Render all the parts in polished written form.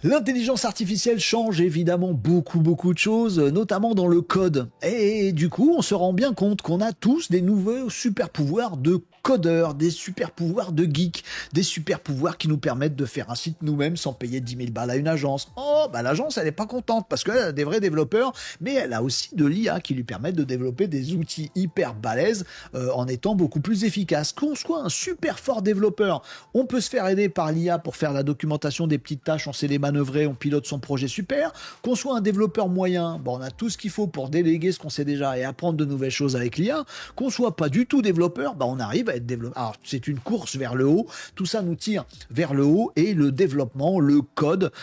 L'intelligence artificielle change évidemment beaucoup de choses, notamment dans le code. Et du coup, on se rend bien compte qu'on a tous des nouveaux super pouvoirs de codeurs, des super pouvoirs de geeks, des super pouvoirs qui nous permettent de faire un site nous-mêmes sans payer 10 000 balles à une agence. Oh, bah l'agence, elle est pas contente parce qu'elle a des vrais développeurs, mais elle a aussi de l'IA qui lui permettent de développer des outils hyper balèzes en étant beaucoup plus efficaces. Qu'on soit un super fort développeur, on peut se faire aider par l'IA pour faire la documentation des petites tâches, on sait les manœuvrer, on pilote son projet super. Qu'on soit un développeur moyen, bon, on a tout ce qu'il faut pour déléguer ce qu'on sait déjà et apprendre de nouvelles choses avec l'IA. Qu'on soit pas du tout développeur, bah on arrive à être développeur. Alors c'est une course vers le haut, tout ça nous tire vers le haut et le développement, le code,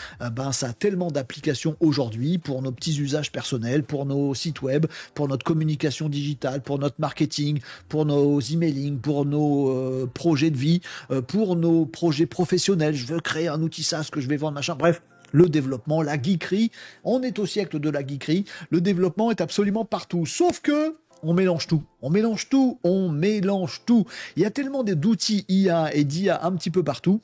ça a tellement d'applications aujourd'hui pour nos petits usages personnels, pour nos sites web, pour notre communication digitale, pour notre marketing, pour nos emailing, pour nos projets de vie, pour nos projets professionnels. Je veux créer un outil SaaS que je vais vendre, machin, bref. Le développement, la geekerie, on est au siècle de la geekerie, le développement est absolument partout, sauf que on mélange tout. Il y a tellement d'outils IA et d'IA un petit peu partout,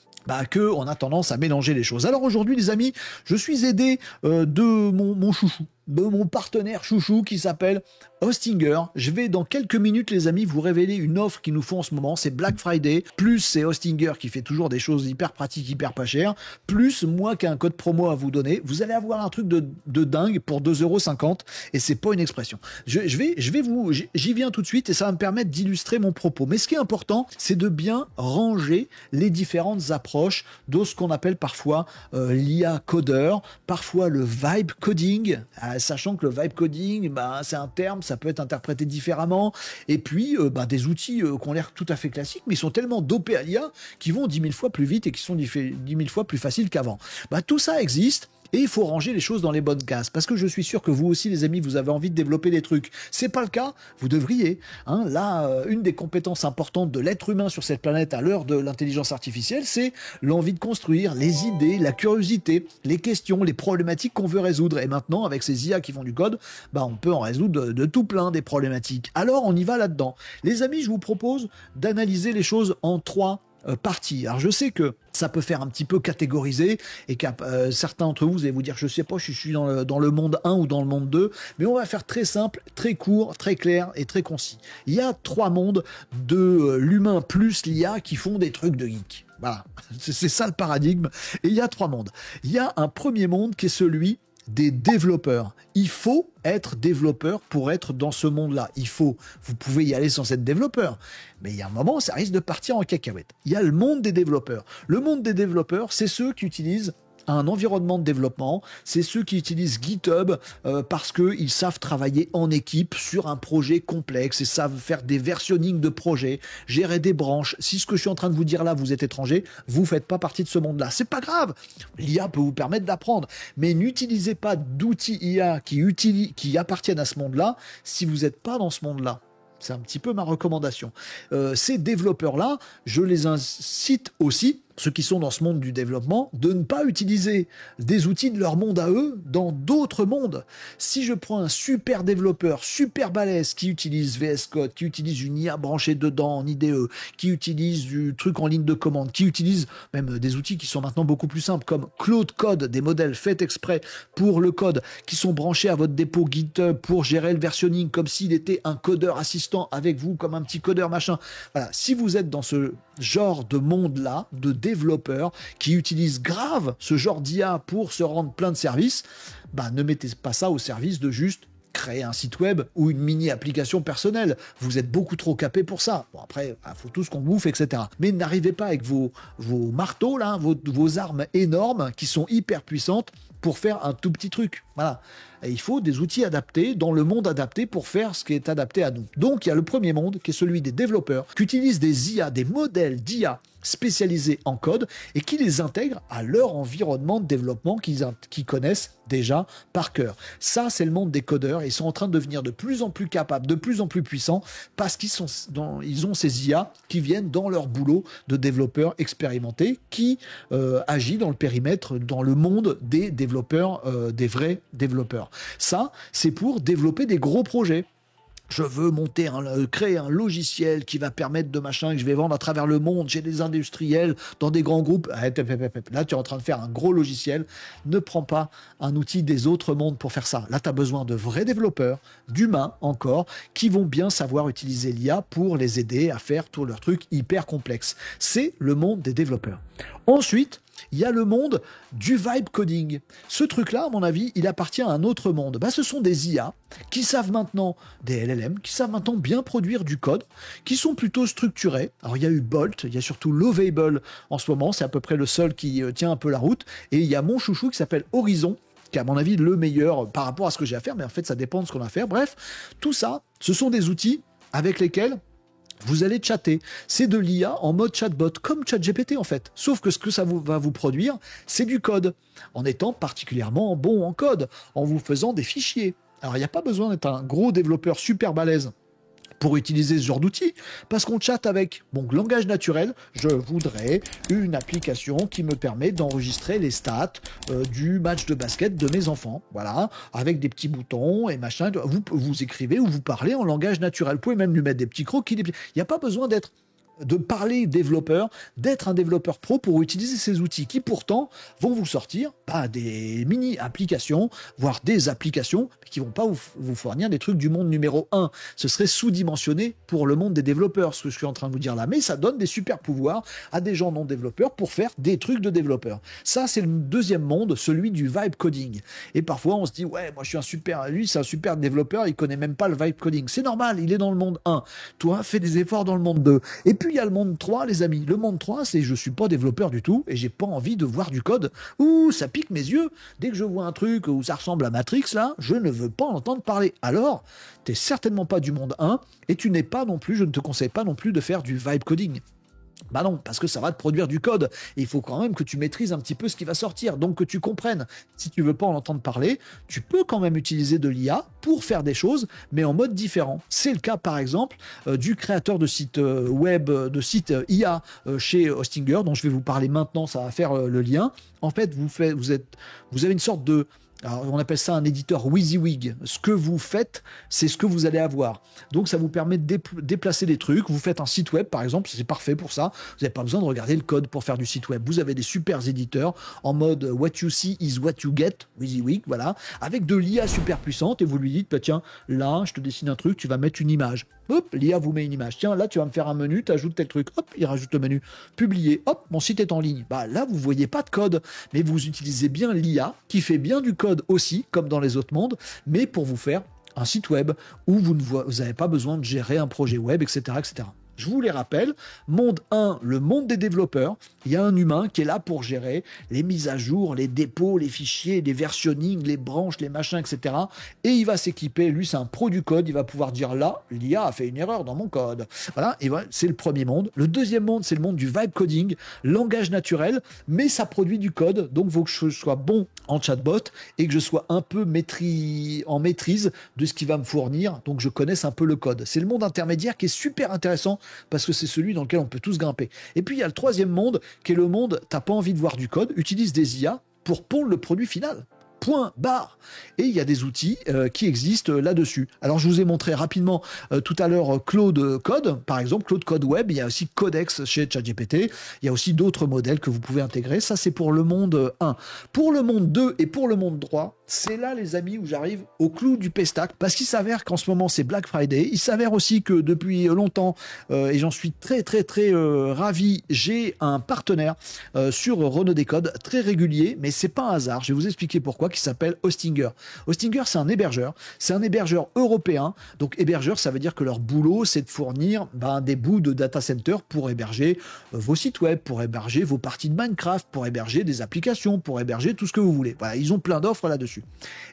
qu'on a tendance à mélanger les choses. Alors aujourd'hui, les amis, je suis aidé de mon chouchou, de mon partenaire chouchou qui s'appelle Hostinger. Je vais dans quelques minutes, les amis, vous révéler une offre qu'ils nous font en ce moment. C'est Black Friday, plus c'est Hostinger qui fait toujours des choses hyper pratiques, hyper pas chères, plus moi qui ai un code promo à vous donner. Vous allez avoir un truc de dingue pour 2,50 € et c'est pas une expression. J'y viens tout de suite et ça va me permettre d'illustrer mon propos. Mais ce qui est important, c'est de bien ranger les différentes approches de ce qu'on appelle parfois l'IA codeur, parfois le vibe coding, sachant que le vibe coding, c'est un terme, ça peut être interprété différemment, et puis des outils qui ont l'air tout à fait classiques, mais ils sont tellement dopés à l'IA qu'ils vont 10 000 fois plus vite et qui sont 10 000 fois plus faciles qu'avant. Tout ça existe. Et il faut ranger les choses dans les bonnes cases. Parce que je suis sûr que vous aussi, les amis, vous avez envie de développer des trucs. C'est pas le cas, vous devriez. Une des compétences importantes de l'être humain sur cette planète à l'heure de l'intelligence artificielle, c'est l'envie de construire, les idées, la curiosité, les questions, les problématiques qu'on veut résoudre. Et maintenant, avec ces IA qui font du code, on peut en résoudre de tout plein des problématiques. Alors, on y va là-dedans. Les amis, je vous propose d'analyser les choses en 3 partie. Alors je sais que ça peut faire un petit peu catégoriser et qu'à certains d'entre vous allez vous dire je sais pas, je suis dans le monde 1 ou dans le monde 2, mais on va faire très simple, très court, très clair et très concis. Il y a 3 mondes de l'humain plus l'IA qui font des trucs de geek. Voilà, c'est ça le paradigme. Et il y a 3 mondes. Il y a un premier monde qui est celui des développeurs. Il faut être développeur pour être dans ce monde-là. Vous pouvez y aller sans être développeur. Mais il y a un moment, ça risque de partir en cacahuète. Il y a le monde des développeurs. Le monde des développeurs, c'est ceux qui utilisent un environnement de développement, c'est ceux qui utilisent GitHub parce qu'ils savent travailler en équipe sur un projet complexe et savent faire des versionning de projets, gérer des branches. Si ce que je suis en train de vous dire là, vous êtes étranger, vous ne faites pas partie de ce monde-là. C'est pas grave. L'IA peut vous permettre d'apprendre, mais n'utilisez pas d'outils IA qui appartiennent à ce monde-là si vous n'êtes pas dans ce monde-là. C'est un petit peu ma recommandation. Ces développeurs-là, je les incite aussi, ceux qui sont dans ce monde du développement, de ne pas utiliser des outils de leur monde à eux dans d'autres mondes. Si je prends un super développeur, super balèze, qui utilise VS Code, qui utilise une IA branchée dedans en IDE, qui utilise du truc en ligne de commande, qui utilise même des outils qui sont maintenant beaucoup plus simples, comme Claude Code, des modèles faits exprès pour le code, qui sont branchés à votre dépôt GitHub pour gérer le versionning, comme s'il était un codeur assistant avec vous, comme un petit codeur machin. Voilà, si vous êtes dans ce genre de monde-là, de développeurs qui utilisent grave ce genre d'IA pour se rendre plein de services, ne mettez pas ça au service de juste créer un site web ou une mini-application personnelle. Vous êtes beaucoup trop capé pour ça. Bon, après, il faut tout ce qu'on bouffe, etc. Mais n'arrivez pas avec vos marteaux, là, vos armes énormes qui sont hyper puissantes pour faire un tout petit truc. Voilà. Et il faut des outils adaptés, dans le monde adapté, pour faire ce qui est adapté à nous. Donc, il y a le premier monde, qui est celui des développeurs, qui utilisent des IA, des modèles d'IA spécialisés en code, et qui les intègrent à leur environnement de développement qu'ils connaissent déjà par cœur. Ça, c'est le monde des codeurs, et ils sont en train de devenir de plus en plus capables, de plus en plus puissants, parce ils ont ces IA qui viennent dans leur boulot de développeurs expérimentés, qui agit dans le périmètre, dans le monde des développeurs, des vrais développeurs. Ça, c'est pour développer des gros projets. Je veux créer un logiciel qui va permettre de machin, que je vais vendre à travers le monde, j'ai des industriels dans des grands groupes. Là, tu es en train de faire un gros logiciel. Ne prends pas un outil des autres mondes pour faire ça. Là, tu as besoin de vrais développeurs, d'humains encore, qui vont bien savoir utiliser l'IA pour les aider à faire tous leurs trucs hyper complexes. C'est le monde des développeurs. Ensuite, il y a le monde du vibe coding. Ce truc-là, à mon avis, il appartient à un autre monde. Ce sont des IA qui savent maintenant, des LLM, qui savent maintenant bien produire du code, qui sont plutôt structurés. Alors, il y a eu Bolt, il y a surtout Lovable en ce moment, c'est à peu près le seul qui tient un peu la route. Et il y a mon chouchou qui s'appelle Horizon, qui est à mon avis le meilleur par rapport à ce que j'ai à faire, mais en fait, ça dépend de ce qu'on a à faire. Bref, tout ça, ce sont des outils avec lesquels vous allez chatter. C'est de l'IA en mode chatbot, comme ChatGPT en fait. Sauf que ce que ça va vous produire, c'est du code, en étant particulièrement bon en code, en vous faisant des fichiers. Alors il n'y a pas besoin d'être un gros développeur super balèze pour utiliser ce genre d'outils, parce qu'on chatte avec. Donc, langage naturel, je voudrais une application qui me permet d'enregistrer les stats du match de basket de mes enfants. Voilà, avec des petits boutons et machin. Vous écrivez ou vous parlez en langage naturel. Vous pouvez même lui mettre des petits croquis. Il n'y a pas besoin de parler développeur, d'être un développeur pro pour utiliser ces outils qui pourtant vont vous sortir des mini-applications, voire des applications, mais qui vont pas vous fournir des trucs du monde numéro 1. Ce serait sous-dimensionné pour le monde des développeurs, ce que je suis en train de vous dire là. Mais ça donne des super pouvoirs à des gens non développeurs pour faire des trucs de développeurs. Ça, c'est le deuxième monde, celui du vibe coding. Et parfois, on se dit, ouais, moi je suis lui, c'est un super développeur, il connaît même pas le vibe coding. C'est normal, il est dans le monde 1. Toi, fais des efforts dans le monde 2. Et puis, il y a le monde 3, les amis. Le monde 3, c'est je suis pas développeur du tout et j'ai pas envie de voir du code. Ouh, ça pique mes yeux. Dès que je vois un truc où ça ressemble à Matrix, là, je ne veux pas en entendre parler. Alors, t'es certainement pas du monde 1 et tu n'es pas non plus, je ne te conseille pas non plus de faire du vibe coding. Non, parce que ça va te produire du code. Et il faut quand même que tu maîtrises un petit peu ce qui va sortir, donc que tu comprennes. Si tu veux pas en entendre parler, tu peux quand même utiliser de l'IA pour faire des choses, mais en mode différent. C'est le cas, par exemple, du créateur de sites web, de sites IA chez Hostinger, dont je vais vous parler maintenant, ça va faire le lien. En fait, vous avez une sorte de... Alors, on appelle ça un éditeur WYSIWYG. Ce que vous faites, c'est ce que vous allez avoir. Donc, ça vous permet de déplacer des trucs. Vous faites un site web, par exemple, c'est parfait pour ça. Vous n'avez pas besoin de regarder le code pour faire du site web. Vous avez des super éditeurs en mode what you see is what you get, WYSIWYG, voilà, avec de l'IA super puissante et vous lui dites, tiens, là, je te dessine un truc, tu vas mettre une image. Hop, l'IA vous met une image. Tiens, là, tu vas me faire un menu, tu ajoutes tel truc. Hop, il rajoute le menu. Publier. Hop, mon site est en ligne. Là, vous voyez pas de code, mais vous utilisez bien l'IA qui fait bien du code aussi, comme dans les autres mondes, mais pour vous faire un site web où vous n'avez pas besoin de gérer un projet web, etc., etc. Je vous les rappelle, monde 1, le monde des développeurs, il y a un humain qui est là pour gérer les mises à jour, les dépôts, les fichiers, les versionning, les branches, les machins, etc. Et il va s'équiper, lui c'est un pro du code, il va pouvoir dire là, l'IA a fait une erreur dans mon code. Voilà, et voilà, c'est le premier monde. Le deuxième monde, c'est le monde du vibe coding, langage naturel, mais ça produit du code, donc il faut que je sois bon en chatbot et que je sois un peu en maîtrise de ce qu'il va me fournir, donc je connaisse un peu le code. C'est le monde intermédiaire qui est super intéressant parce que c'est celui dans lequel on peut tous grimper. Et puis il y a le troisième monde qui est le monde, t'as pas envie de voir du code, utilise des IA pour pondre le produit final. Point barre. Et il y a des outils qui existent là-dessus. Alors je vous ai montré rapidement tout à l'heure Claude Code, par exemple Claude Code Web, il y a aussi Codex chez ChatGPT, il y a aussi d'autres modèles que vous pouvez intégrer, ça c'est pour le monde 1. Pour le monde 2 et pour le monde 3, c'est là les amis où j'arrive au clou du pestac, parce qu'il s'avère qu'en ce moment c'est Black Friday, il s'avère aussi que depuis longtemps, et j'en suis très ravi, j'ai un partenaire sur Renaud Décode, très régulier, mais c'est pas un hasard, je vais vous expliquer pourquoi, qui s'appelle Hostinger. Hostinger, c'est un hébergeur européen. Donc hébergeur, ça veut dire que leur boulot, c'est de fournir des bouts de data center pour héberger vos sites web, pour héberger vos parties de Minecraft, pour héberger des applications, pour héberger tout ce que vous voulez. Voilà, ils ont plein d'offres là-dessus.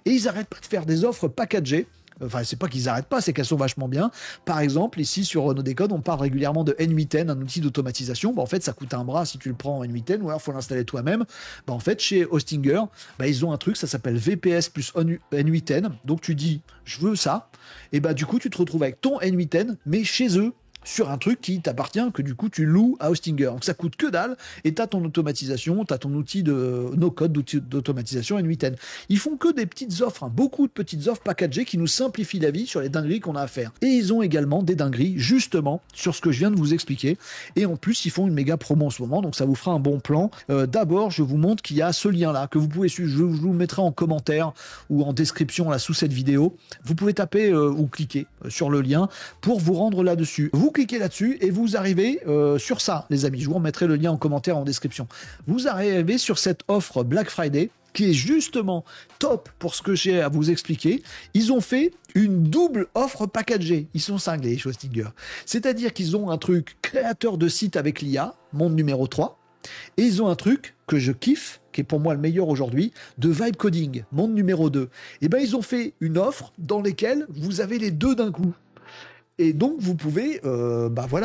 Et ils n'arrêtent pas de faire des offres packagées. Enfin, c'est pas qu'ils arrêtent pas, c'est qu'elles sont vachement bien. Par exemple, ici sur Renaud Décode, on parle régulièrement de N8N, un outil d'automatisation. En fait, ça coûte un bras si tu le prends en N8N, ou alors faut l'installer toi-même. En fait, chez Hostinger, ils ont un truc, ça s'appelle VPS plus N8N. Donc tu dis, je veux ça. Et du coup, tu te retrouves avec ton N8N, mais chez eux, sur un truc qui t'appartient, que du coup tu loues à Hostinger. Donc ça coûte que dalle, et tu as ton automatisation, tu as ton outil de no-code, d'outil d'automatisation N8N. Ils font que des petites offres, hein, beaucoup de petites offres packagées qui nous simplifient la vie sur les dingueries qu'on a à faire. Et ils ont également des dingueries, justement, sur ce que je viens de vous expliquer. Et en plus, ils font une méga promo en ce moment, donc ça vous fera un bon plan. D'abord, je vous montre qu'il y a ce lien-là, que vous pouvez suivre, je vous le mettrai en commentaire ou en description là sous cette vidéo. Vous pouvez taper ou cliquer sur le lien pour vous rendre là-dessus. Vous cliquez là-dessus et vous arrivez sur ça, les amis. Je vous remettrai le lien en commentaire en description. Vous arrivez sur cette offre Black Friday qui est justement top pour ce que j'ai à vous expliquer. Ils ont fait une double offre packagée. Ils sont cinglés, les Hostinger. C'est-à-dire qu'ils ont un truc créateur de site avec l'IA, monde numéro 3, et ils ont un truc que je kiffe, qui est pour moi le meilleur aujourd'hui, de vibe coding, monde numéro 2. Et bien, ils ont fait une offre dans laquelle vous avez les deux d'un coup. Et donc, vous pouvez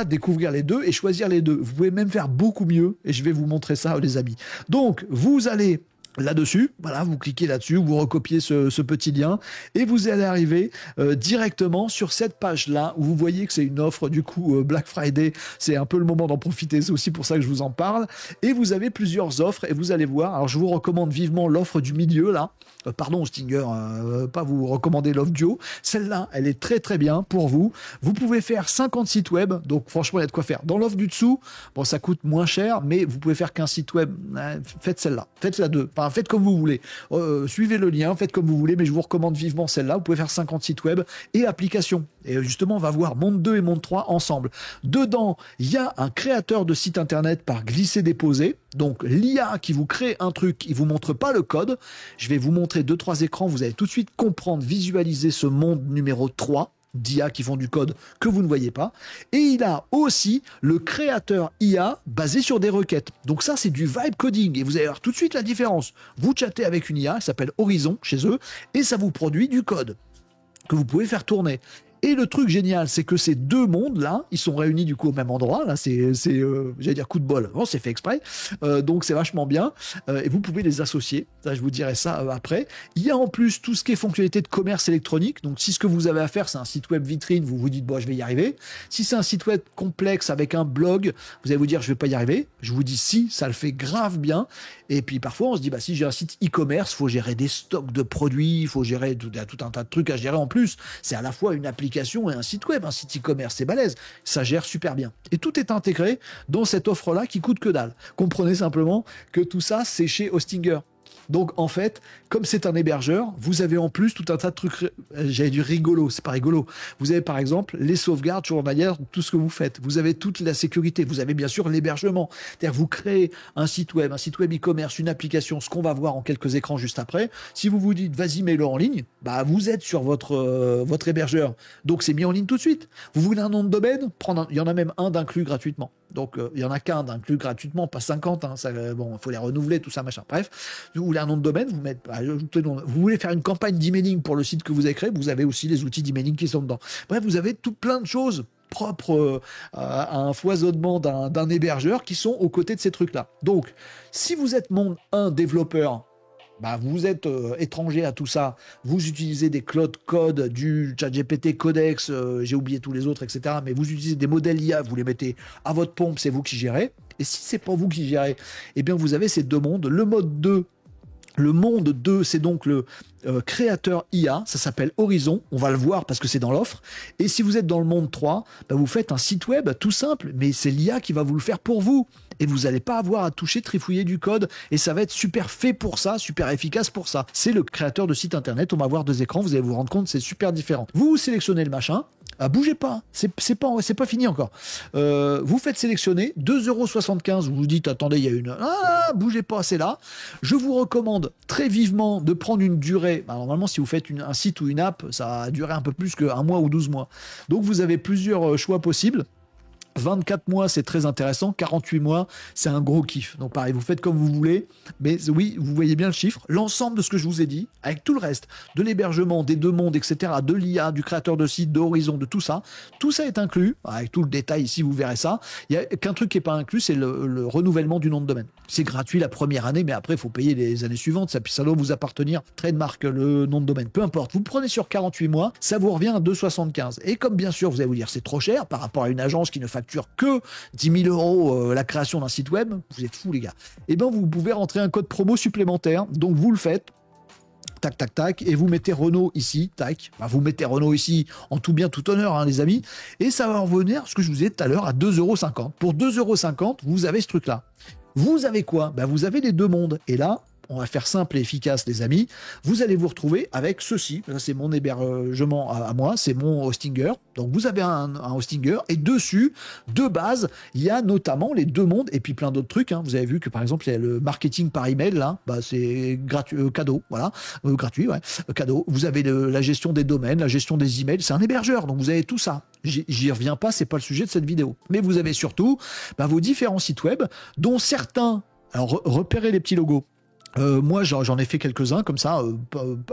découvrir les deux et choisir les deux. Vous pouvez même faire beaucoup mieux, et je vais vous montrer ça, les amis. Donc, vous allez là-dessus, voilà, vous cliquez là-dessus, vous recopiez ce petit lien et vous allez arriver directement sur cette page-là où vous voyez que c'est une offre du coup Black Friday, c'est un peu le moment d'en profiter, c'est aussi pour ça que je vous en parle, et vous avez plusieurs offres et vous allez voir, alors je vous recommande vivement l'offre du milieu là, pardon Stinger, pas vous recommander l'offre duo, celle-là elle est très très bien pour vous, vous pouvez faire 50 sites web, donc franchement il y a de quoi faire. Dans l'offre du dessous, bon ça coûte moins cher, mais vous pouvez faire qu'un site web, faites celle-là, faites la deux. Enfin, faites comme vous voulez. Suivez le lien, faites comme vous voulez, mais je vous recommande vivement celle-là. Vous pouvez faire 50 sites web et applications. Et justement, on va voir Monde 2 et Monde 3 ensemble. Dedans, il y a un créateur de site internet par glisser-déposer. Donc, l'IA qui vous crée un truc, il vous montre pas le code. Je vais vous montrer 2-3 écrans. Vous allez tout de suite comprendre, visualiser ce monde numéro 3. D'IA qui font du code que vous ne voyez pas. Et il a aussi le créateur IA basé sur des requêtes. Donc ça, c'est du vibe coding. Et vous allez voir tout de suite la différence. Vous chattez avec une IA, elle s'appelle Horizon chez eux, et ça vous produit du code que vous pouvez faire tourner. Et le truc génial, c'est que ces deux mondes-là, ils sont réunis du coup au même endroit. Là, j'allais dire coup de bol. Bon, c'est fait exprès. Donc, c'est vachement bien. Et vous pouvez les associer. Ça, je vous dirai ça après. Il y a en plus tout ce qui est fonctionnalité de commerce électronique. Donc, si ce que vous avez à faire, c'est un site web vitrine, vous vous dites, bon, je vais y arriver. Si c'est un site web complexe avec un blog, vous allez vous dire, je vais pas y arriver. Je vous dis, si, ça le fait grave bien. Et puis, parfois, on se dit, bah, si j'ai un site e-commerce, il faut gérer des stocks de produits, il faut gérer tout un tas de trucs à gérer en plus. C'est à la fois une application et un site web, un site e-commerce, c'est balèze, ça gère super bien. Et tout est intégré dans cette offre-là qui coûte que dalle. Comprenez simplement que tout ça, c'est chez Hostinger. Donc en fait, comme c'est un hébergeur, vous avez en plus tout un tas de trucs, j'allais dire rigolo, c'est pas rigolo. Vous avez par exemple les sauvegardes journalières, tout ce que vous faites. Vous avez toute la sécurité. Vous avez bien sûr l'hébergement. C'est-à-dire vous créez un site web e-commerce, une application, ce qu'on va voir en quelques écrans juste après. Si vous vous dites vas-y mets-le en ligne, bah vous êtes sur votre hébergeur. Donc c'est mis en ligne tout de suite. Vous voulez un nom de domaine, il y en a même un d'inclus gratuitement. Donc, il y en a qu'un d'inclus gratuitement, pas 50. Hein, bon, il faut les renouveler, tout ça, machin. Bref, vous voulez un nom de domaine, vous voulez faire une campagne d'emailing pour le site que vous avez créé, vous avez aussi les outils d'emailing qui sont dedans. Bref, vous avez tout plein de choses propres à un foisonnement d'un hébergeur qui sont aux côtés de ces trucs-là. Donc, si vous êtes monde 1 développeur, bah, vous êtes étranger à tout ça, vous utilisez des Cloud Code, du ChatGPT Codex, j'ai oublié tous les autres, etc. Mais vous utilisez des modèles IA, vous les mettez à votre pompe, c'est vous qui gérez. Et si c'est pas vous qui gérez, eh bien vous avez ces deux mondes. Le mode 2, le monde 2, c'est donc le créateur IA, ça s'appelle Horizon, on va le voir parce que c'est dans l'offre. Et si vous êtes dans le monde 3, bah vous faites un site web tout simple, mais c'est l'IA qui va vous le faire pour vous. Et vous n'allez pas avoir à toucher, trifouiller du code, et ça va être super fait pour ça, super efficace pour ça. C'est le créateur de site internet, on va voir deux écrans, vous allez vous rendre compte, c'est super différent. Vous sélectionnez le machin, bougez pas, c'est pas fini encore. Vous faites sélectionner 2,75 €, vous vous dites, attendez, il y a une... Ah, bougez pas, c'est là. Je vous recommande très vivement de prendre une durée. Bah, normalement, si vous faites un site ou une app, ça va durer un peu plus qu'un mois ou 12 mois. Donc, vous avez plusieurs choix possibles. 24 mois, c'est très intéressant. 48 mois, c'est un gros kiff. Donc pareil, vous faites comme vous voulez. Mais oui, vous voyez bien le chiffre. L'ensemble de ce que je vous ai dit, avec tout le reste, de l'hébergement, des deux mondes, etc., de l'IA, du créateur de site, de Horizon, de tout ça est inclus. Avec tout le détail ici, vous verrez ça. Il n'y a qu'un truc qui n'est pas inclus, c'est le renouvellement du nom de domaine. C'est gratuit la première année, mais après, il faut payer les années suivantes. Ça doit vous appartenir. Trademark, le nom de domaine. Peu importe. Vous prenez sur 48 mois, ça vous revient à 2,75. Et comme bien sûr, vous allez vous dire, c'est trop cher par rapport à une agence qui ne facture que 10 000 euros la création d'un site web. Vous êtes fous, les gars. Eh bien, vous pouvez rentrer un code promo supplémentaire. Donc, vous le faites. Tac, tac, tac, et vous mettez Renault ici, tac, vous mettez Renault ici en tout bien, tout honneur, hein, les amis, et ça va revenir, ce que je vous ai dit tout à l'heure, à 2,50 €. Pour 2,50 €, vous avez ce truc-là. Vous avez quoi? Vous avez les deux mondes, et là, on va faire simple et efficace, les amis, vous allez vous retrouver avec ceci, là, c'est mon hébergement à moi, c'est mon Hostinger, donc vous avez un Hostinger, et dessus, de base, il y a notamment les deux mondes, et puis plein d'autres trucs, hein. Vous avez vu que par exemple, il y a le marketing par email, là, c'est gratuit, cadeau, voilà, gratuit, ouais, cadeau, vous avez la gestion des domaines, la gestion des emails, c'est un hébergeur, donc vous avez tout ça, j'y reviens pas, c'est pas le sujet de cette vidéo, mais vous avez surtout vos différents sites web, dont certains, alors repérez les petits logos. Moi, j'en ai fait quelques-uns comme ça,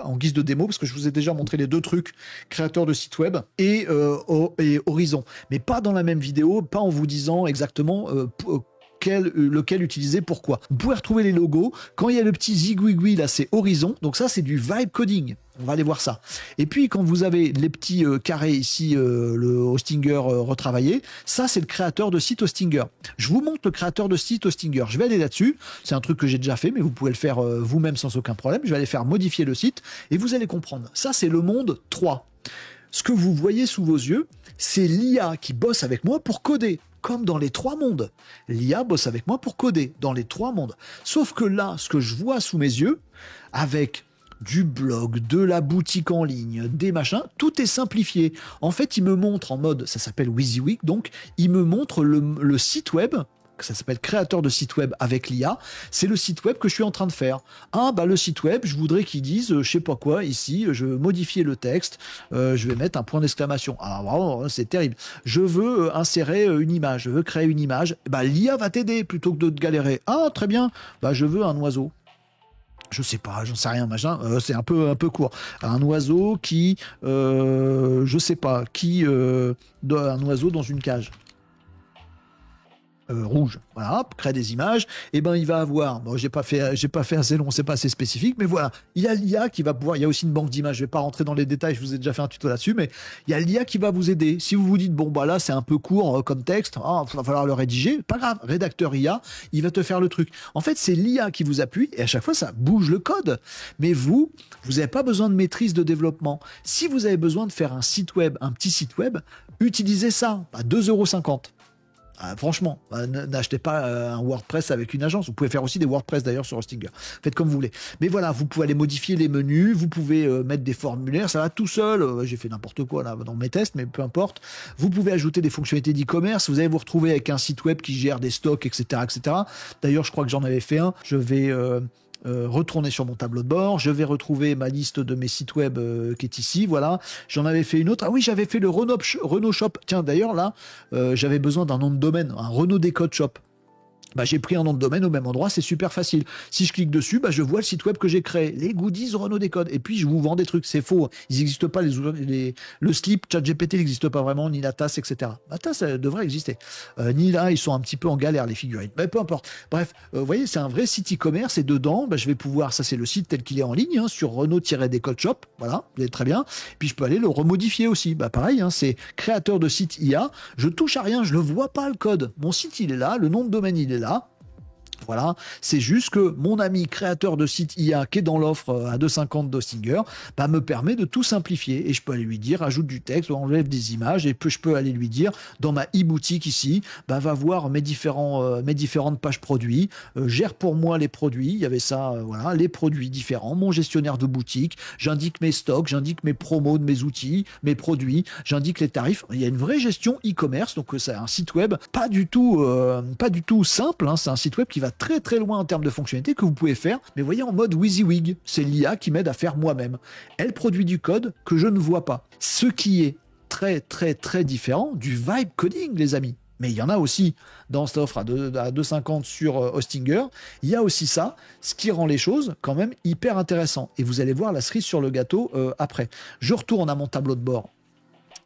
en guise de démo, parce que je vous ai déjà montré les deux trucs, créateur de site web et Horizon. Mais pas dans la même vidéo, pas en vous disant exactement lequel utiliser, pourquoi. Vous pouvez retrouver les logos. Quand il y a le petit zigouigoui, là, c'est Horizon. Donc ça, c'est du vibe coding. On va aller voir ça. Et puis, quand vous avez les petits carrés ici, le Hostinger retravaillé, ça, c'est le créateur de site Hostinger. Je vous montre le créateur de site Hostinger. Je vais aller là-dessus. C'est un truc que j'ai déjà fait, mais vous pouvez le faire vous-même sans aucun problème. Je vais aller faire modifier le site et vous allez comprendre. Ça, c'est le monde 3. Ce que vous voyez sous vos yeux, c'est l'IA qui bosse avec moi pour coder. Comme dans les trois mondes. L'IA bosse avec moi pour coder dans les trois mondes. Sauf que là, ce que je vois sous mes yeux, avec du blog, de la boutique en ligne, des machins, tout est simplifié. En fait, il me montre en mode, ça s'appelle WYSIWYG, donc il me montre le site web, ça s'appelle créateur de site web avec l'IA, c'est le site web que je suis en train de faire. Le site web, je voudrais qu'ils disent, je sais pas quoi, ici, je veux modifier le texte, je vais mettre un point d'exclamation. Ah, vraiment, c'est terrible. Je veux insérer une image, je veux créer une image. L'IA va t'aider plutôt que de te galérer. Ah, très bien, je veux un oiseau. Je sais pas, j'en sais rien, machin, c'est un peu court. Un oiseau qui, je sais pas, un oiseau dans une cage. Rouge, voilà, crée des images, et il va avoir, j'ai pas fait assez long, c'est pas assez spécifique, mais voilà, il y a l'IA qui va pouvoir, il y a aussi une banque d'images, je vais pas rentrer dans les détails, je vous ai déjà fait un tuto là-dessus, mais il y a l'IA qui va vous aider. Si vous vous dites, là c'est un peu court comme texte, il va falloir le rédiger, pas grave, rédacteur IA, il va te faire le truc. En fait, c'est l'IA qui vous appuie, et à chaque fois, ça bouge le code. Mais vous n'avez pas besoin de maîtrise de développement. Si vous avez besoin de faire un site web, un petit site web, utilisez ça, à 2,50 €. Franchement, n'achetez pas un WordPress avec une agence. Vous pouvez faire aussi des WordPress d'ailleurs sur Hostinger. Faites comme vous voulez. Mais voilà, vous pouvez aller modifier les menus, vous pouvez mettre des formulaires, ça va tout seul. J'ai fait n'importe quoi là dans mes tests, mais peu importe. Vous pouvez ajouter des fonctionnalités d'e-commerce. Vous allez vous retrouver avec un site web qui gère des stocks, etc., etc. D'ailleurs, je crois que j'en avais fait un. Je vais retourner sur mon tableau de bord, je vais retrouver ma liste de mes sites web qui est ici, voilà. J'en avais fait une autre. Ah oui, j'avais fait le Renault Shop. Tiens, d'ailleurs, là, j'avais besoin d'un nom de domaine, un Renault Décode Shop. J'ai pris un nom de domaine au même endroit, c'est super facile. Si je clique dessus, je vois le site web que j'ai créé, les goodies Renault Décode. Et puis je vous vends des trucs, c'est faux. Ils n'existent pas, le slip, ChatGPT n'existe pas vraiment, ni la tasse, etc. La tasse, elle devrait exister. Ni là, ils sont un petit peu en galère, les figurines. Mais peu importe. Bref, vous voyez, c'est un vrai site e-commerce et dedans, je vais pouvoir, ça c'est le site tel qu'il est en ligne, sur Renault-Décode Shop. Voilà, vous êtes très bien. Puis je peux aller le remodifier aussi. Pareil, c'est créateur de site IA. Je touche à rien, je ne vois pas le code. Mon site, il est là, le nom de domaine, il est là. Voilà, c'est juste que mon ami créateur de site IA qui est dans l'offre à 2,50 d'Hostinger me permet de tout simplifier et je peux aller lui dire ajoute du texte, enlève des images et puis je peux aller lui dire dans ma e-boutique ici, va voir mes différentes pages produits, gère pour moi les produits, il y avait ça, voilà, les produits différents, mon gestionnaire de boutique, j'indique mes stocks, j'indique mes promos de mes outils, mes produits, j'indique les tarifs, il y a une vraie gestion e-commerce, donc c'est un site web pas du tout simple, c'est un site web qui va très très loin en termes de fonctionnalités que vous pouvez faire, mais voyez en mode WYSIWYG, c'est l'IA qui m'aide à faire moi-même. Elle produit du code que je ne vois pas. Ce qui est très très très différent du vibe coding, les amis. Mais il y en a aussi dans cette offre à 2,50 sur Hostinger. Il y a aussi ça, ce qui rend les choses quand même hyper intéressantes. Et vous allez voir la cerise sur le gâteau après. Je retourne à mon tableau de bord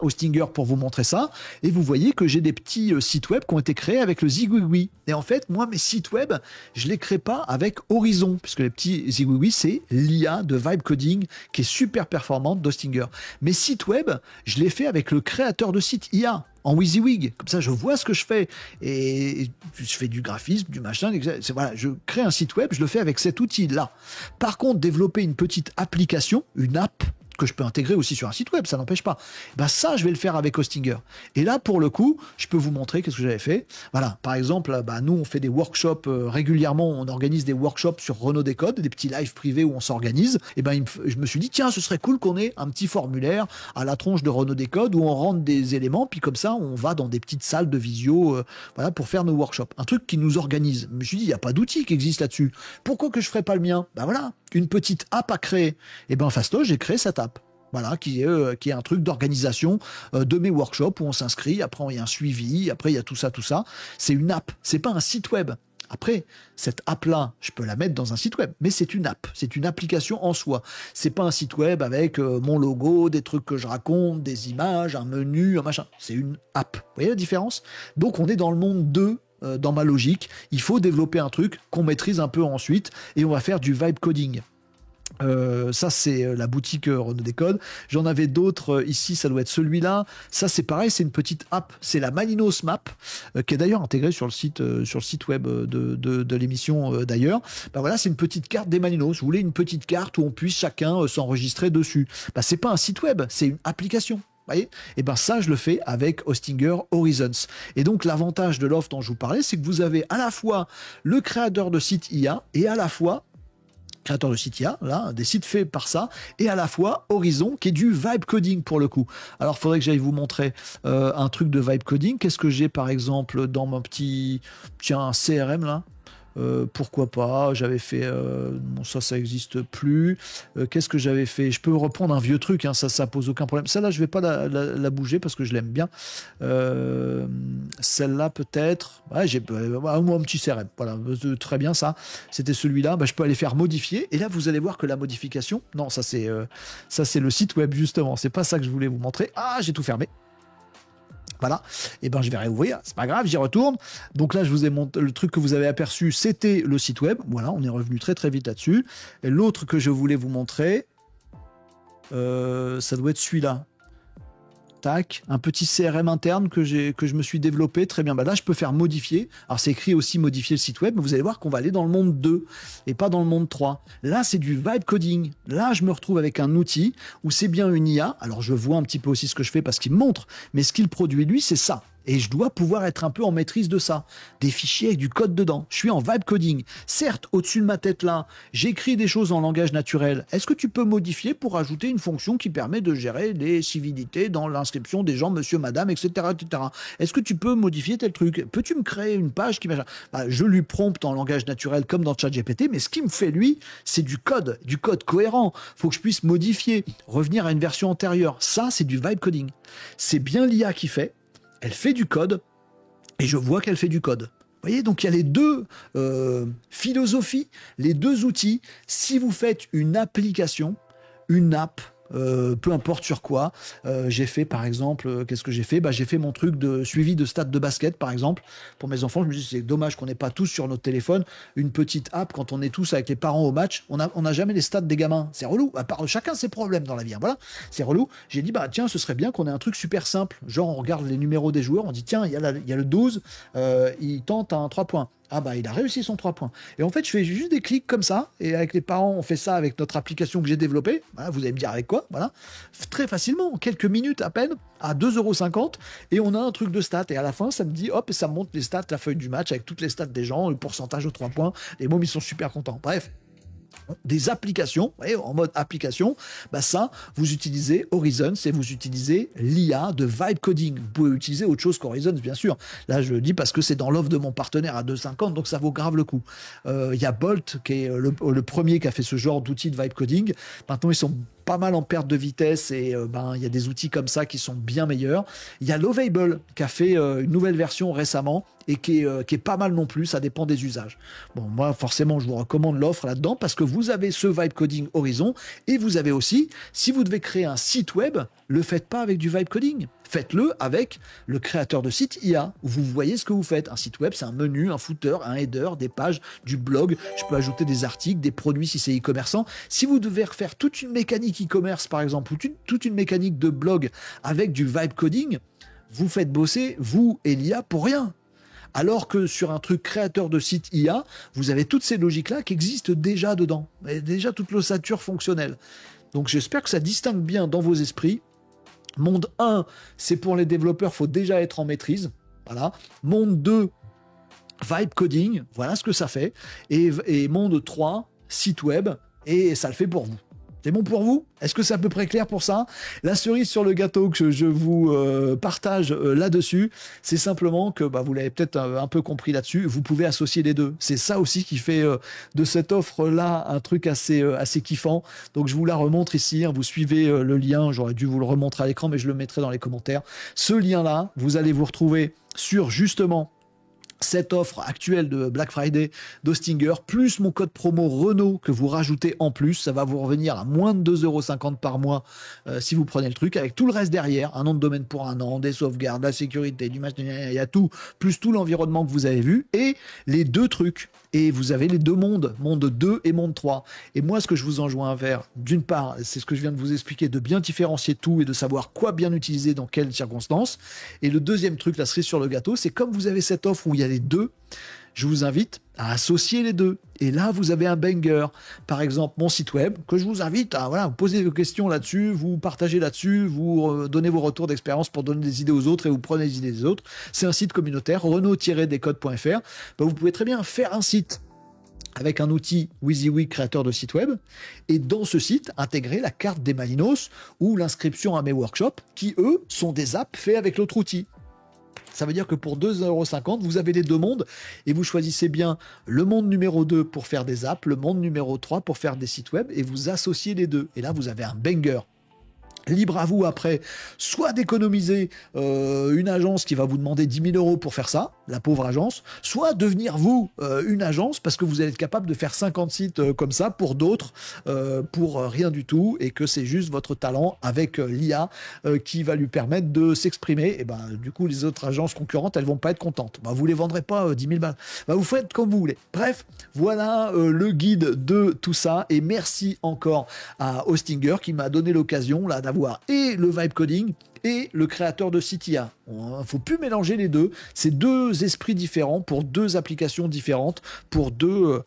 Hostinger pour vous montrer ça, et vous voyez que j'ai des petits sites web qui ont été créés avec le Zigouigoui. Et en fait, moi, mes sites web, je les crée pas avec Horizon, puisque les petits Zigouigoui, c'est l'IA de vibe coding qui est super performante d'Hostinger. Mes sites web, je les fais avec le créateur de site IA en WYSIWYG. Comme ça, je vois ce que je fais et je fais du graphisme, du machin. Voilà, je crée un site web, je le fais avec cet outil-là. Par contre, développer une petite application, une app, que je peux intégrer aussi sur un site web, ça n'empêche pas. Ben ça, je vais le faire avec Hostinger. Et là, pour le coup, je peux vous montrer qu'est-ce que j'avais fait. Voilà, par exemple, nous, on fait des workshops régulièrement, on organise des workshops sur Renault Décode, des petits lives privés où on s'organise. Et ben, je me suis dit, tiens, ce serait cool qu'on ait un petit formulaire à la tronche de Renault Décode où on rentre des éléments, puis comme ça, on va dans des petites salles de visio, voilà, pour faire nos workshops. Un truc qui nous organise. Je me suis dit, il n'y a pas d'outil qui existe là-dessus. Pourquoi que je ferais pas le mien? Ben voilà, une petite app à créer. Et ben, fastoche, j'ai créé cette app. Voilà, qui est un truc d'organisation de mes workshops où on s'inscrit, après il y a un suivi, après il y a tout ça. C'est une app, c'est pas un site web. Après, cette app-là, je peux la mettre dans un site web, mais c'est une app, c'est une application en soi. C'est pas un site web avec mon logo, des trucs que je raconte, des images, un menu, un machin. C'est une app. Vous voyez la différence? Donc on est dans le monde 2. Dans ma logique, il faut développer un truc qu'on maîtrise un peu ensuite et on va faire du vibe coding. Ça c'est la boutique Renault Décode. J'en avais d'autres ici, ça doit être celui-là. Ça c'est pareil, c'est une petite app, c'est la Malinos Map qui est d'ailleurs intégrée sur le site web de l'émission d'ailleurs. Ben voilà, c'est une petite carte des Malinos. Vous voulez une petite carte où on puisse chacun s'enregistrer dessus. Ben, c'est pas un site web, c'est une application. Voyez, et ben ça je le fais avec Hostinger Horizons. Et donc l'avantage de l'offre dont je vous parlais, c'est que vous avez à la fois le créateur de site IA et à la fois créateur de site IA, là, des sites faits par ça, et à la fois Horizon, qui est du vibe coding pour le coup. Alors, il faudrait que j'aille vous montrer un truc de vibe coding. Qu'est-ce que j'ai, par exemple, dans mon petit... Tiens, un CRM, là. Pourquoi pas, j'avais fait bon, ça existe plus. Qu'est-ce que j'avais fait? Je peux reprendre un vieux truc, hein, ça pose aucun problème. Celle-là je vais pas la bouger parce que je l'aime bien. Celle-là peut-être, ouais, j'ai un petit CRM, voilà, très bien. Ça c'était celui-là, je peux aller faire modifier et là vous allez voir que la modification, non, ça c'est le site web justement, c'est pas ça que je voulais vous montrer. Ah, j'ai tout fermé. Voilà, et ben je vais réouvrir, c'est pas grave, j'y retourne. Donc là, je vous ai montré le truc que vous avez aperçu, c'était le site web. Voilà, on est revenu très très vite là-dessus. Et l'autre que je voulais vous montrer, ça doit être celui-là. Tac, un petit CRM interne que je me suis développé, très bien. Là, je peux faire modifier. Alors, c'est écrit aussi modifier le site web, mais vous allez voir qu'on va aller dans le monde 2 et pas dans le monde 3. Là, c'est du vibe coding. Là, je me retrouve avec un outil où c'est bien une IA. Alors, je vois un petit peu aussi ce que je fais parce qu'il me montre, mais ce qu'il produit, lui, c'est ça. Et je dois pouvoir être un peu en maîtrise de ça. Des fichiers avec du code dedans. Je suis en vibe coding. Certes, au-dessus de ma tête là, j'écris des choses en langage naturel. Est-ce que tu peux modifier pour ajouter une fonction qui permet de gérer les civilités dans l'inscription des gens, monsieur, madame, etc., etc. Est-ce que tu peux modifier tel truc? Peux-tu me créer une page qui va... je lui prompte en langage naturel comme dans ChatGPT, mais ce qui me fait lui, c'est du code cohérent. Faut que je puisse modifier, revenir à une version antérieure. Ça, c'est du vibe coding. C'est bien l'IA qui fait. Elle fait du code, et je vois qu'elle fait du code. Vous voyez, donc il y a les deux philosophies, les deux outils. Si vous faites une application, une app, peu importe sur quoi, j'ai fait par exemple, qu'est-ce que j'ai fait? J'ai fait mon truc de suivi de stats de basket par exemple, pour mes enfants. Je me dis c'est dommage qu'on n'ait pas tous sur notre téléphone une petite app quand on est tous avec les parents au match, on n'a jamais les stats des gamins, c'est relou, à part chacun ses problèmes dans la vie, hein, voilà, c'est relou. J'ai dit tiens, ce serait bien qu'on ait un truc super simple, genre on regarde les numéros des joueurs, on dit tiens, il y a le 12, il tente un 3 points. Il a réussi son 3 points. Et en fait, je fais juste des clics comme ça. Et avec les parents, on fait ça avec notre application que j'ai développée. Voilà, vous allez me dire avec quoi. Voilà. Très facilement, en quelques minutes à peine, à 2,50 €. Et on a un truc de stats. Et à la fin, ça me dit, hop, et ça me montre les stats, la feuille du match avec toutes les stats des gens, le pourcentage de 3 points. Les mômes, ils sont super contents. Bref. Des applications, vous voyez, en mode application, ça, vous utilisez Horizons et vous utilisez l'IA de vibe coding. Vous pouvez utiliser autre chose qu'Horizons, bien sûr. Là, je le dis parce que c'est dans l'offre de mon partenaire à 2,50, donc ça vaut grave le coup. Il y a Bolt, qui est le premier qui a fait ce genre d'outil de vibe coding. Maintenant, ils sont pas mal en perte de vitesse et il y a des outils comme ça qui sont bien meilleurs. Il y a Lovable qui a fait une nouvelle version récemment et qui est pas mal non plus, ça dépend des usages. Bon, moi forcément je vous recommande l'offre là-dedans parce que vous avez ce Vibe Coding Horizon et vous avez aussi, si vous devez créer un site web, le faites pas avec du Vibe Coding. Faites-le avec le créateur de site IA. Vous voyez ce que vous faites. Un site web, c'est un menu, un footer, un header, des pages, du blog. Je peux ajouter des articles, des produits si c'est e-commerçant. Si vous devez refaire toute une mécanique e-commerce, par exemple, ou toute une mécanique de blog avec du vibe coding, vous faites bosser, vous et l'IA, pour rien. Alors que sur un truc créateur de site IA, vous avez toutes ces logiques-là qui existent déjà dedans. Et déjà toute l'ossature fonctionnelle. Donc j'espère que ça distingue bien dans vos esprits. Monde 1, c'est pour les développeurs, il faut déjà être en maîtrise. Voilà. Monde 2, vibe coding, voilà ce que ça fait. Et monde 3, site web, et ça le fait pour vous. C'est bon pour vous? Est-ce que c'est à peu près clair pour ça? La cerise sur le gâteau que je vous partage là-dessus, c'est simplement que vous l'avez peut-être un peu compris là-dessus, vous pouvez associer les deux. C'est ça aussi qui fait de cette offre-là un truc assez kiffant. Donc je vous la remontre ici, hein, vous suivez le lien, j'aurais dû vous le remontrer à l'écran, mais je le mettrai dans les commentaires. Ce lien-là, vous allez vous retrouver sur justement cette offre actuelle de Black Friday d'Hostinger, plus mon code promo Renault que vous rajoutez en plus, ça va vous revenir à moins de 2,50 € par mois si vous prenez le truc, avec tout le reste derrière, un nom de domaine pour un an, des sauvegardes, la sécurité, du match, il y a tout, plus tout l'environnement que vous avez vu, et les deux trucs. Et vous avez les deux mondes, monde 2 et monde 3. Et moi, ce que je vous enjoins à faire, d'une part, c'est ce que je viens de vous expliquer, de bien différencier tout et de savoir quoi bien utiliser dans quelles circonstances. Et le deuxième truc, la cerise sur le gâteau, c'est comme vous avez cette offre où il y a les deux, je vous invite à associer les deux. Et là, vous avez un banger. Par exemple, mon site web, que je vous invite à vous poser vos questions là-dessus, vous partagez là-dessus, vous donnez vos retours d'expérience pour donner des idées aux autres et vous prenez les idées des autres. C'est un site communautaire, renault-descodes.fr. Vous pouvez très bien faire un site avec un outil WYSIWYG créateur de site web, et dans ce site, intégrer la carte des Malinos ou l'inscription à mes workshops, qui eux sont des apps faits avec l'autre outil. Ça veut dire que pour 2,50 €, vous avez les deux mondes et vous choisissez bien le monde numéro 2 pour faire des apps, le monde numéro 3 pour faire des sites web et vous associez les deux. Et là, vous avez un banger. Libre à vous après, soit d'économiser une agence qui va vous demander 10 000 € pour faire ça, la pauvre agence, soit devenir vous une agence parce que vous allez être capable de faire 50 sites comme ça pour d'autres, pour rien du tout, et que c'est juste votre talent avec l'IA qui va lui permettre de s'exprimer. Et du coup, les autres agences concurrentes, elles vont pas être contentes. Vous les vendrez pas 10 000 balles. Vous faites comme vous voulez. Bref, voilà le guide de tout ça, et merci encore à Hostinger qui m'a donné l'occasion là d'avoir et le vibe coding et le créateur de site IA. Il ne faut plus mélanger les deux. C'est deux esprits différents pour deux applications différentes, pour deux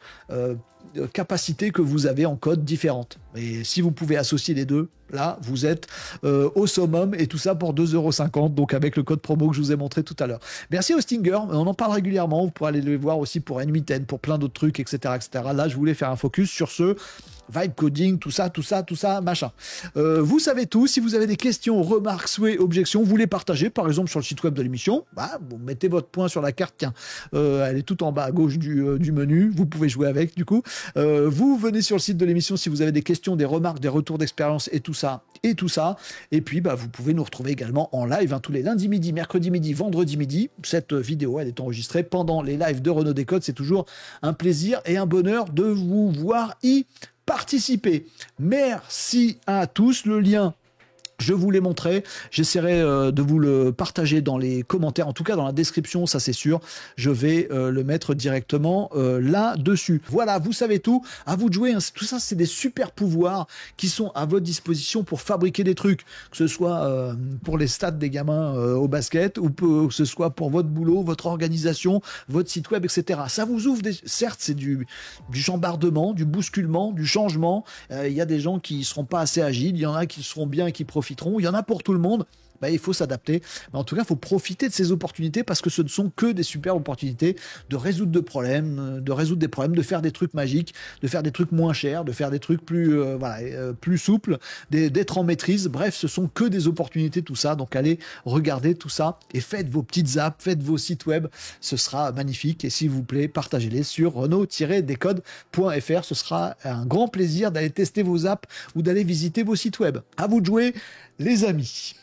capacités que vous avez en code différentes. Et si vous pouvez associer les deux, là, vous êtes au summum, et tout ça pour 2,50 €, donc avec le code promo que je vous ai montré tout à l'heure. Merci Hostinger, on en parle régulièrement, vous pourrez aller le voir aussi pour N8N, pour plein d'autres trucs, etc., etc. Là, je voulais faire un focus sur ce vibe coding, tout ça, machin. Vous savez tout. Si vous avez des questions, remarques, souhaits, objections, vous les partagez, par exemple sur le site web de l'émission. Vous mettez votre point sur la carte, tiens, elle est tout en bas à gauche du menu. Vous pouvez jouer avec, du coup. Vous venez sur le site de l'émission si vous avez des questions, des remarques, des retours d'expérience et tout ça. Et puis, vous pouvez nous retrouver également en live, tous les lundis midi, mercredi midi, vendredi midi. Cette vidéo, elle est enregistrée pendant les lives de Renault Décode. C'est toujours un plaisir et un bonheur de vous voir y participer. Merci à tous. Le lien, je vous l'ai montré, j'essaierai de vous le partager dans les commentaires, en tout cas dans la description, ça c'est sûr, je vais le mettre directement là-dessus. Voilà, vous savez tout, à vous de jouer, hein. Tout ça c'est des super pouvoirs qui sont à votre disposition pour fabriquer des trucs, que ce soit pour les stats des gamins au basket, ou que ce soit pour votre boulot, votre organisation, votre site web, etc. Ça vous ouvre certes c'est du chambardement, du bousculement, du changement, il y a des gens qui seront pas assez agiles, il y en a qui seront bien et qui profiteront. Il y en a pour tout le monde. bah, il faut s'adapter. Mais en tout cas, il faut profiter de ces opportunités parce que ce ne sont que des super opportunités de résoudre des problèmes, de faire des trucs magiques, de faire des trucs moins chers, de faire des trucs plus souples, d'être en maîtrise. Bref, ce sont que des opportunités, tout ça. Donc allez regarder tout ça et faites vos petites apps, faites vos sites web. Ce sera magnifique. Et s'il vous plaît, partagez-les sur renault-decode.fr. Ce sera un grand plaisir d'aller tester vos apps ou d'aller visiter vos sites web. À vous de jouer, les amis.